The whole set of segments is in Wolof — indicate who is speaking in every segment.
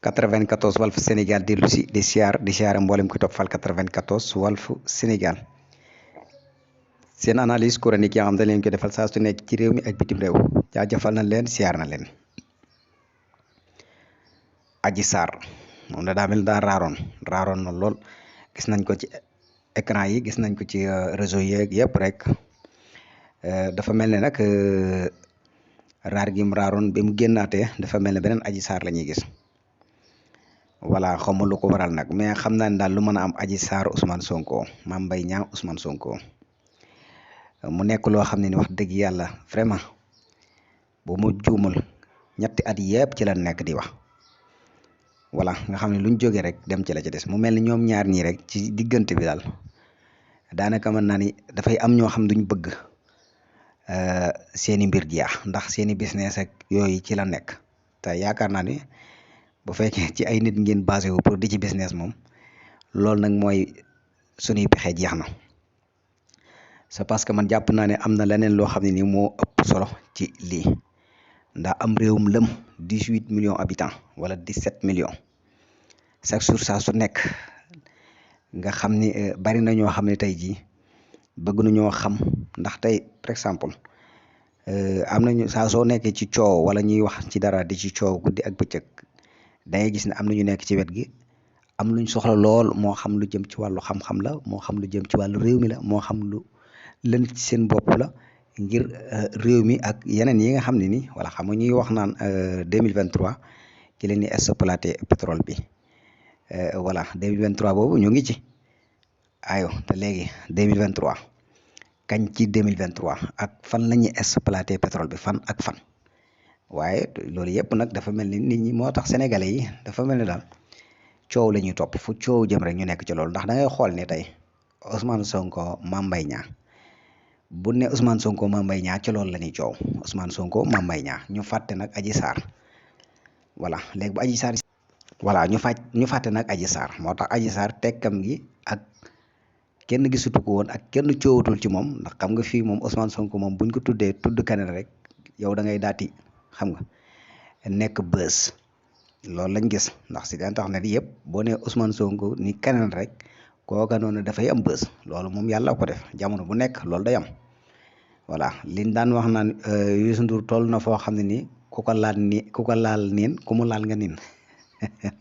Speaker 1: 94 Walf Sénégal dellu si di siyaare mboolem ko topp fal 94 Walf Sénégal seen analyse chronique yi nga xam ne leen ko defal saa su nekk ci réew mi ak bitim réew jaajëfal na leen siyaar na leen. Adji Sarr moom daa mel daa raaroon na lool gis nañ ko ci écran yi, gis nañ ko ci réseau yeeg yëpp rek dafa mel ne nag raar gi mu raaroon bi mu génnaatee dafa mel ne beneen Adji Sarr la ñuy gis. voilà xawma lu ko waral nag mais xam naa ne daal lu mën a am Adji Sarr Ousmane Sonko Mame Mbaye Niang Ousmane Sonko mu nekk loo xam ne ni wax dëgg yàlla vraiment bu mu juumul ñetti at yëpp ci la nekk di wax. voilà nga xam ne luñ jógee rek dem ci la ci des mu mel ni ñoom ñaar ñii rek ci diggante bi daal daanaka mën naa ni dafay am ñoo xam duñ bëgg seeni mbir jeex ndax seeni business ak yooyu ci la nekk te yaakaar naa ni bu fekkee ci ay nit ngeen basé wu pour di ci business moom loolu nag mooy suñuy pexe jeex na. c'est parce que man jàpp naa ne am na leneen loo xam ne ni moo ëpp solo ci lii ndax am réewum lëm 18 millions habitants wala 17 millions chaque jour saa su nekk nga xam ni bari na ñoo xam ne tey jii bëgg nañoo xam ndax tey par exemple am nañu saa soo nekkee ci coow wala ñuy wax ci dara di ci coow guddi ak bëccëg da ngay gis ne am na ñu nekk ci wet gi am luñ soxla lool moo xam lu jëm ci wàllu xam-xam la moo xam lu jëm ci wàllu réew mi la moo xam lu lën ci seen bopp la ngir réew mi ak yeneen yi nga xam ne ni wala xam nga ñuy wax naan 2023 ci leen ni exploité pétrole bi voilà 2023 boobu ñu ngi ci ayo te léegi 2023 kañ ci 2023 ak fan la ñuy exploité pétrole bi fan ak fan waaye loolu yëpp nag dafa mel ni nit ñi moo tax sénégalais yi dafa mel ni daal coow la ñuy topp fu coow jëm rek ñu nekk ci loolu ndax da ngay xool ne tey Ousmane Sonko Mame Mbaye Niang bu ne Ousmane Sonko Mame Mbaye Niang ci loolu la ñuy coow Ousmane Sonko Mame Mbaye Niang ñu fàtte nag Adji Sarr voilà léegi bu Adji Sarr voilà ñu fàtte nag Adji Sarr moo tax Adji Sarr tekkam gi ak kenn gisutu ko woon ak kenn coowatul ci moom ndax xam nga fii moom Ousmane Sonko moom buñ ko tuddee tudd keneen rek yow da ngay daati xam nga nekk bës loolu lañ gis ndax si internet yëpp boo nee Ousmane Sonko ni keneen rek kooka noonu dafay am bës loolu moom yàlla ko def jamono bu nekk loolu day am. voilà liñ daan wax naan Youssou Ndour toll na foo xam ne nii ku ko laal niin ku mu laal nga niin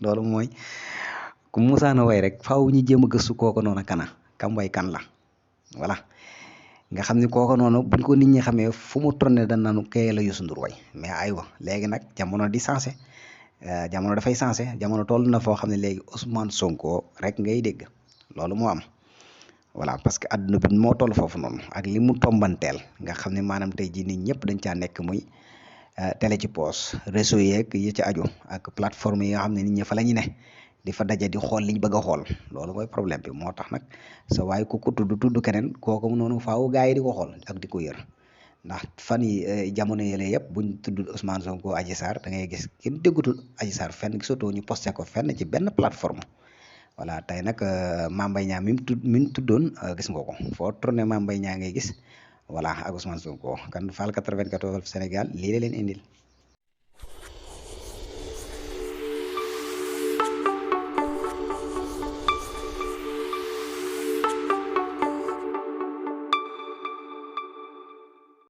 Speaker 1: loolu mooy ku musaana way rek faaw ñu jéem a gëstu kooka noonu kam way kan la voilà nga xam ni kooka noonu buñ ko nit ñi xamee fu mu tourné dañ naan kay la Youssou Ndour way mais aywa léegi nag jamono di sensé jamono dafay sensé jamono toll na foo xam ne léegi Ousmane Sonko rek ngay dégg loolu moo am. voilà parce que adduna bi moo toll foofu noonu ak li mu tombanteel nga xam ne maanaam tey jii nit ñëpp dañ caa nekk muy télé ci poos réseau yeeg yi ci aju ak plateforme yi nga xam ne nit ñi fa la ñu ne di fa daje di xool liñ bëgg a xool loolu mooy problème bi moo tax nag sa waaye ku ko tudd keneen kooku noonu faaw gaa yi di ko xool ak di ko yër ndax fan yi jamono yële yëpp buñ tudd Ousmane Sonko Adji Sarr da ngay gis kenn déggutul Adji Sarr fenn gisatoo ñu posté ko fenn ci benn plateforme. voilà tey nag Mame Mbaye Niang mi mu tuddoon gis nga ko foo tourné Mame Mbaye Niang ngay gis voilà ak Ousmane Sonko kan Fall 94 Sénégal lii la leen indil.